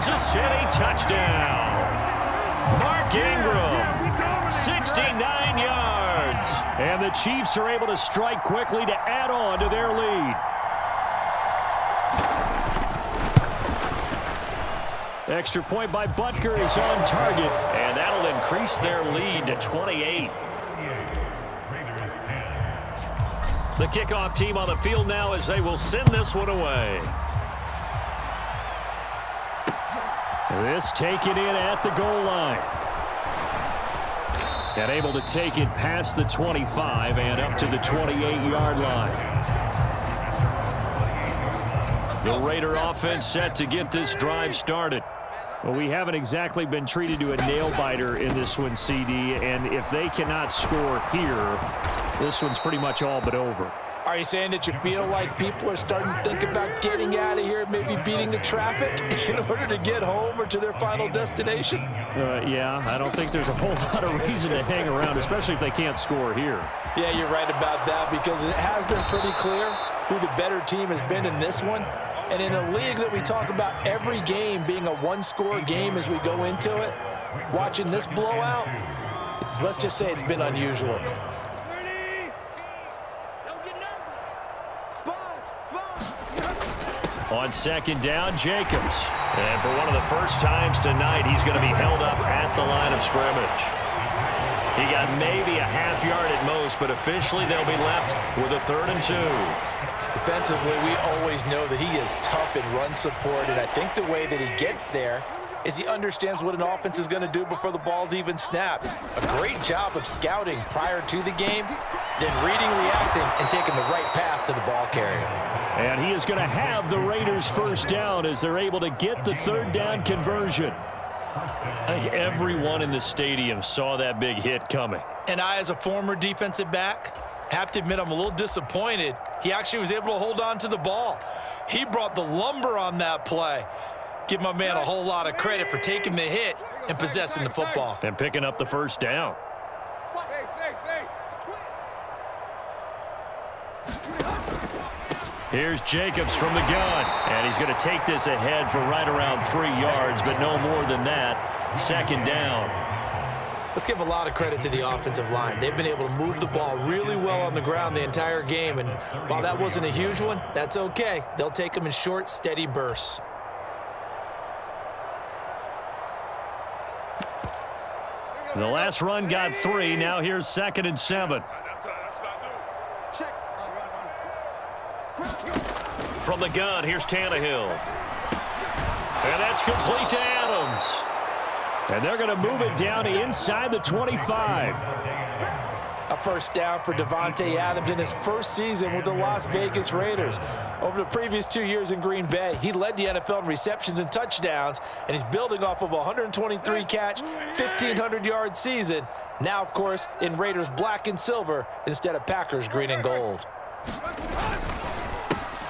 Kansas City touchdown. Mark Ingram, 69 yards. And the Chiefs are able to strike quickly to add on to their lead. Extra point by Butker is on target, and that'll increase their lead to 28. The kickoff team on the field now as they will send this one away. This taken in at the goal line. And able to take it past the 25 and up to the 28-yard line. The Raider offense set to get this drive started. Well, we haven't exactly been treated to a nail-biter in this one, CD, and if they cannot score here, this one's pretty much all but over. Are you saying that you feel like people are starting to think about getting out of here, maybe beating the traffic in order to get home or to their final destination? Yeah, I don't think there's a whole lot of reason to hang around, especially if they can't score here. Yeah, you're right about that because it has been pretty clear who the better team has been in this one. And in a league that we talk about every game being a one-score game as we go into it, watching this blowout, let's just say it's been unusual. On second down, Jacobs. And for one of the first times tonight, he's going to be held up at the line of scrimmage. He got maybe a half yard at most, but officially they'll be left with a 3rd and 2. Defensively, we always know that he is tough in run support, and I think the way that he gets there is he understands what an offense is going to do before the ball's even snapped. A great job of scouting prior to the game, then reading, reacting, and taking the right path to the ball carrier. And he is going to have the Raiders first down as they're able to get the 3rd down conversion. I think everyone in the stadium saw that big hit coming. And I, as a former defensive back, have to admit I'm a little disappointed. He actually was able to hold on to the ball. He brought the lumber on that play. Give my man a whole lot of credit for taking the hit and possessing the football. And picking up the first down. Here's Jacobs from the gun. And he's going to take this ahead for right around 3 yards, but no more than that. 2nd down. Let's give a lot of credit to the offensive line. They've been able to move the ball really well on the ground the entire game. And while that wasn't a huge one, that's okay. They'll take them in short, steady bursts. The last run got 3. Now here's 2nd and 7. From the gun, here's Tannehill. And that's complete to Adams. And they're going to move it down inside the 25. A first down for Davante Adams in his first season with the Las Vegas Raiders. Over the previous 2 years in Green Bay, he led the NFL in receptions and touchdowns, and he's building off of a 123-catch, 1,500-yard season. Now, of course, in Raiders black and silver instead of Packers green and gold.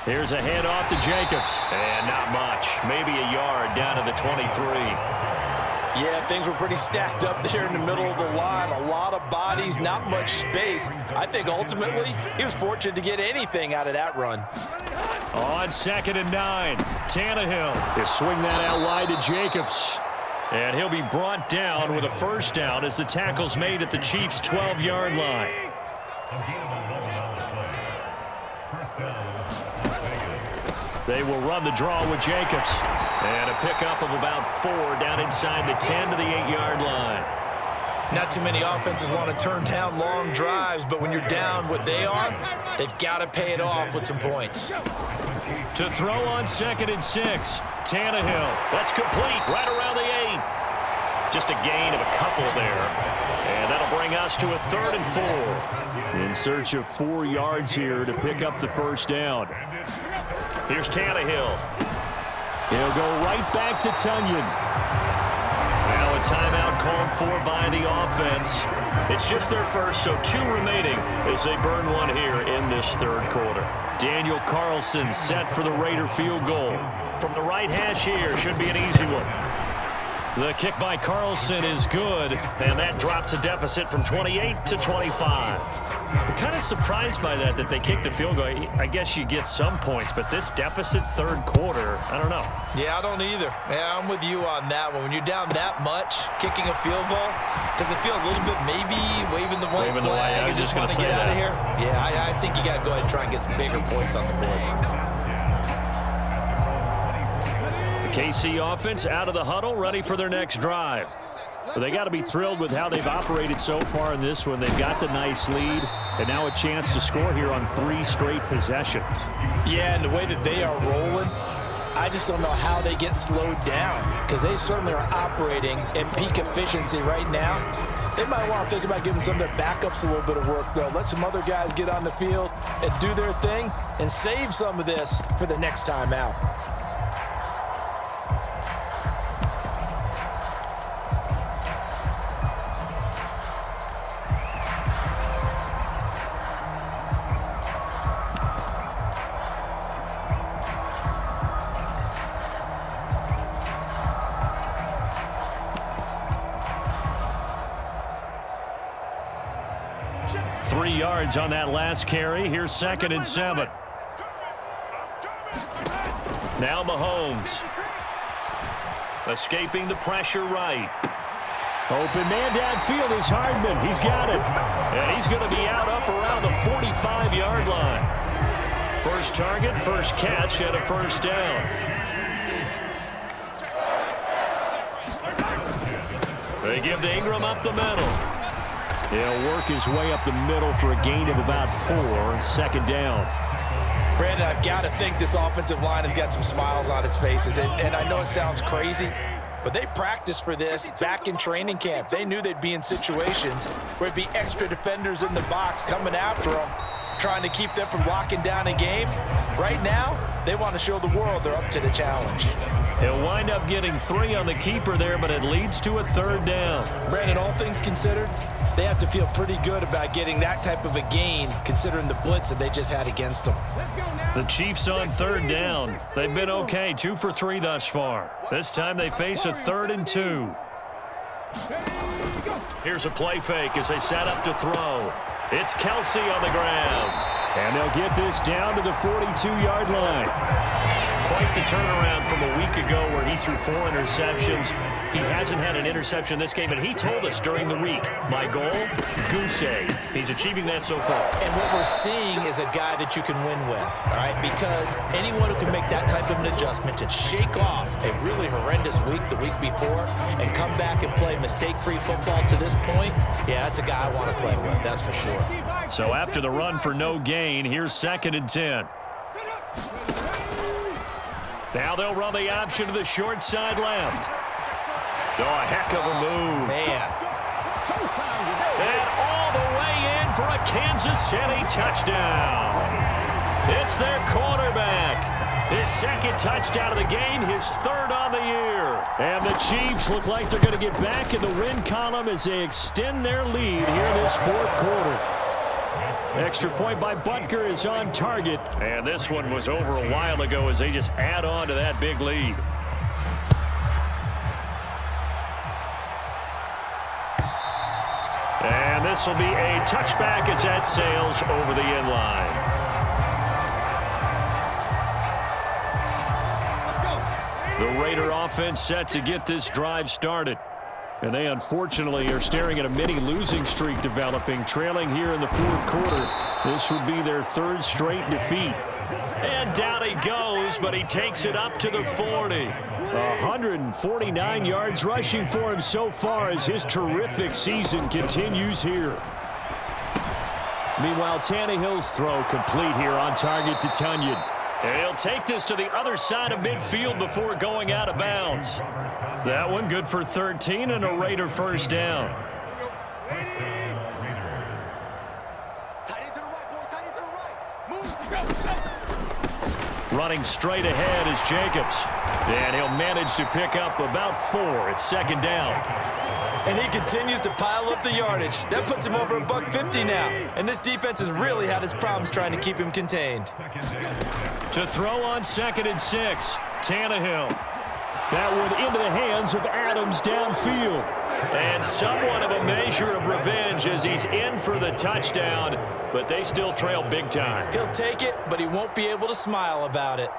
Here's a handoff to Jacobs. And not much. Maybe a yard down to the 23. Yeah, things were pretty stacked up there in the middle of the line. A lot of bodies, not much space. I think ultimately he was fortunate to get anything out of that run. On 2nd and 9, Tannehill. He'll swing that out wide to Jacobs. And he'll be brought down with a first down as the tackle's made at the Chiefs' 12-yard line. They will run the draw with Jacobs. And a pickup of about 4 down inside the 10 to the 8-yard line. Not too many offenses want to turn down long drives, but when you're down what they are, they've got to pay it off with some points. To throw on 2nd and 6, Tannehill. That's complete right around the 8. Just a gain of a couple there. And that'll bring us to a 3rd and 4. In search of 4 yards here to pick up the first down. Here's Tannehill. He'll go right back to Tunyon. Now a timeout called for by the offense. It's just their first, so 2 remaining as they burn one here in this 3rd quarter. Daniel Carlson set for the Raider field goal. From the right hash here, should be an easy one. The kick by Carlson is good, and that drops a deficit from 28 to 25. I'm kind of surprised by that they kicked the field goal. I guess you get some points, but this deficit third quarter, I don't know. Yeah, I don't either. Yeah, I'm with you on that one. When you're down that much, kicking a field goal, does it feel a little bit maybe waving the white flag and just want to get out of here? Yeah, I think you got to go ahead and try and get some bigger points on the board. The KC offense out of the huddle, ready for their next drive. Well, they got to be thrilled with how they've operated so far in this one. They've got the nice lead, and now a chance to score here on 3 straight possessions. Yeah, and the way that they are rolling, I just don't know how they get slowed down, because they certainly are operating at peak efficiency right now. They might want to think about giving some of their backups a little bit of work, though. Let some other guys get on the field and do their thing and save some of this for the next time out. On that last carry. Here's 2nd and 7. Now Mahomes. Escaping the pressure right. Open man downfield is Hardman. He's got it. And he's going to be out up around the 45-yard line. First target, first catch, and a first down. They give to Ingram up the middle. He'll work his way up the middle for a gain of about 4. 2nd down. Brandon, I've got to think this offensive line has got some smiles on its faces. And I know it sounds crazy, but they practiced for this back in training camp. They knew they'd be in situations where it'd be extra defenders in the box coming after them, trying to keep them from locking down a game. Right now, they want to show the world they're up to the challenge. He'll wind up getting 3 on the keeper there, but it leads to a 3rd down. Brandon, all things considered, they have to feel pretty good about getting that type of a gain, considering the blitz that they just had against them. The Chiefs on 3rd down. They've been okay, 2 for 3 thus far. This time they face a 3rd and 2. Here's a play fake as they set up to throw. It's Kelsey on the ground. And they'll get this down to the 42-yard line. Quite the turnaround from a week ago where he threw 4 interceptions. He hasn't had an interception this game, and he told us during the week, my goal, goose egg. He's achieving that so far. And what we're seeing is a guy that you can win with, all right? Because anyone who can make that type of an adjustment and shake off a really horrendous week the week before and come back and play mistake-free football to this point, yeah, that's a guy I want to play with, that's for sure. So after the run for no gain, here's 2nd and 10. Now they'll run the option to the short side left. Oh, a heck of a move. Man. And all the way in for a Kansas City touchdown. It's their quarterback. His 2nd touchdown of the game, his 3rd on the year. And the Chiefs look like they're going to get back in the win column as they extend their lead here in this 4th quarter. Extra point by Butker is on target. And this one was over a while ago as they just add on to that big lead. And this will be a touchback as that sails over the end line. The Raider offense set to get this drive started. And they unfortunately are staring at a mini losing streak developing, trailing here in the 4th quarter. This would be their 3rd straight defeat. And down he goes, but he takes it up to the 40. 149 yards rushing for him so far as his terrific season continues here. Meanwhile, Tannehill's throw complete here on target to Tunyon. And he'll take this to the other side of midfield before going out of bounds. That one good for 13 and a Raider first down. Running straight ahead is Jacobs. And he'll manage to pick up about 4. It's 2nd down. And he continues to pile up the yardage. That puts him over $150 now. And this defense has really had its problems trying to keep him contained. To throw on 2nd and 6, Tannehill. That one into the hands of Adams downfield. And somewhat of a measure of revenge as he's in for the touchdown, but they still trail big time. He'll take it, but he won't be able to smile about it.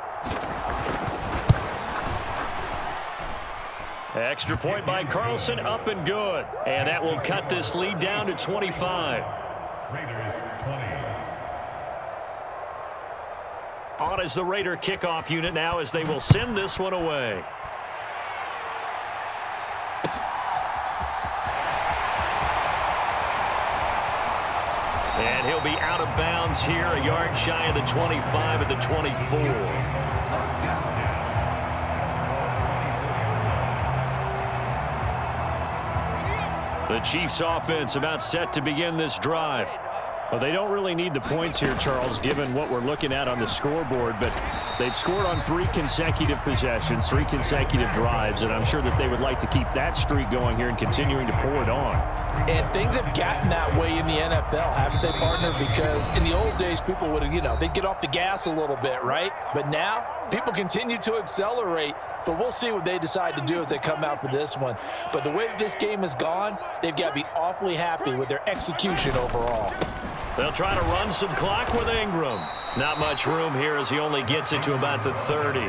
Extra point by Carlson, up and good. And that will cut this lead down to 25. Raiders 20. On is the Raider kickoff unit now as they will send this one away. And he'll be out of bounds here, a yard shy of the 25 at the 24. The Chiefs offense about set to begin this drive. Well, they don't really need the points here, Charles, given what we're looking at on the scoreboard, but they've scored on 3 consecutive possessions, 3 consecutive drives, and I'm sure that they would like to keep that streak going here and continuing to pour it on. And things have gotten that way in the NFL, haven't they, partner? Because in the old days, people would, they'd get off the gas a little bit, right? But now, people continue to accelerate. But we'll see what they decide to do as they come out for this one. But the way that this game has gone, they've got to be awfully happy with their execution overall. They'll try to run some clock with Ingram. Not much room here as he only gets it to about the 30.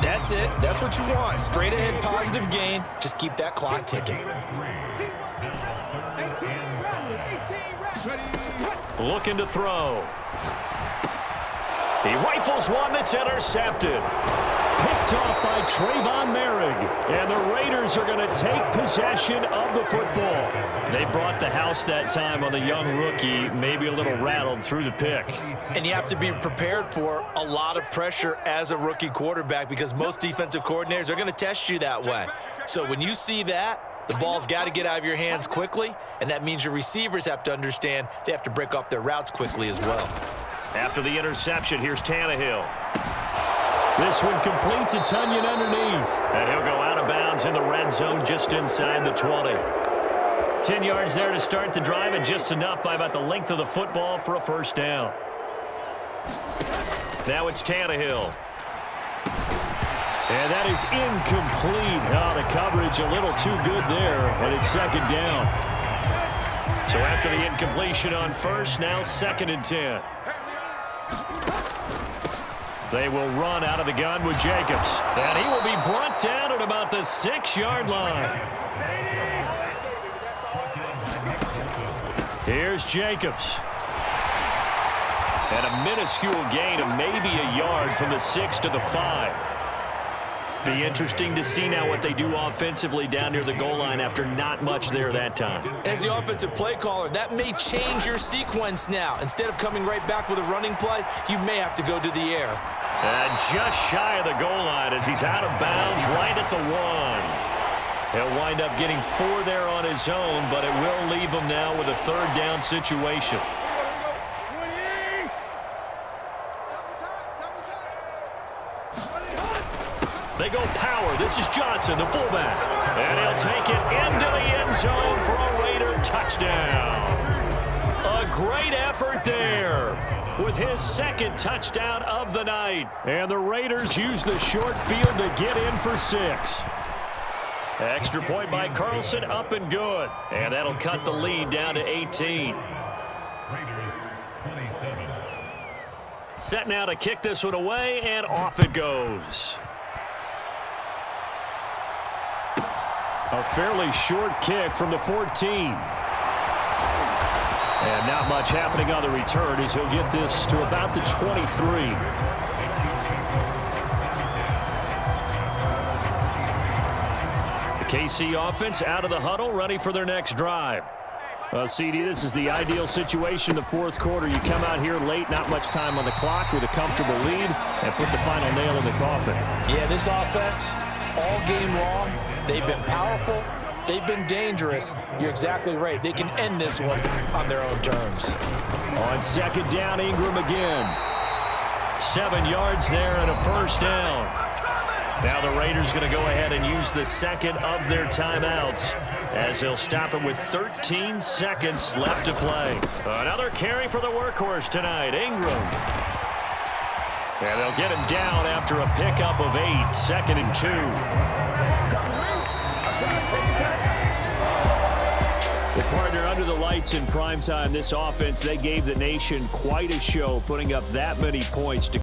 That's it. That's what you want. Straight ahead positive gain. Just keep that clock ticking. Looking to throw. He rifles one that's intercepted. Picked off by Trayvon Merrick. And the Raiders are going to take possession of the football. They brought the house that time on the young rookie, maybe a little rattled through the pick. And you have to be prepared for a lot of pressure as a rookie quarterback because most defensive coordinators are going to test you that way. So when you see that, the ball's got to get out of your hands quickly, and that means your receivers have to understand they have to break off their routes quickly as well. After the interception, here's Tannehill. This one complete to Tunyon underneath. And he'll go out of bounds in the red zone just inside the 20. 10 yards there to start the drive, and just enough by about the length of the football for a first down. Now it's Tannehill. And that is incomplete. Oh, the coverage a little too good there, and it's second down. So after the incompletion on first, now 2nd and 10. They will run out of the gun with Jacobs. And he will be brought down at about the 6-yard line. Here's Jacobs. And a minuscule gain of maybe a yard from the 6 to the 5. Be interesting to see now what they do offensively down near the goal line after not much there that time. As the offensive play caller, that may change your sequence now. Instead of coming right back with a running play, you may have to go to the air. And just shy of the goal line as he's out of bounds right at the 1. He'll wind up getting 4 there on his own, but it will leave him now with a 3rd down situation. They go power. This is Johnson, the fullback. And he'll take it into the end zone for a Raider touchdown. A great effort there with his 2nd touchdown of the night. And the Raiders use the short field to get in for 6. Extra point by Carlson, up and good. And that'll cut the lead down to 18. Raiders 27. Set now to kick this one away, and off it goes. A fairly short kick from the 14. And not much happening on the return as he'll get this to about the 23. The KC offense out of the huddle, ready for their next drive. Well, CD, this is the ideal situation in the 4th quarter. You come out here late, not much time on the clock with a comfortable lead, and put the final nail in the coffin. Yeah, this offense, all game long, they've been powerful, they've been dangerous. You're exactly right. They can end this one on their own terms. On 2nd down, Ingram again. 7 yards there and a first down. Now the Raiders going to go ahead and use the 2nd of their timeouts as they'll stop it with 13 seconds left to play. Another carry for the workhorse tonight, Ingram. And they'll get him down after a pickup of 8, 2nd and 2. The partner under the lights in primetime, this offense, they gave the nation quite a show, putting up that many points to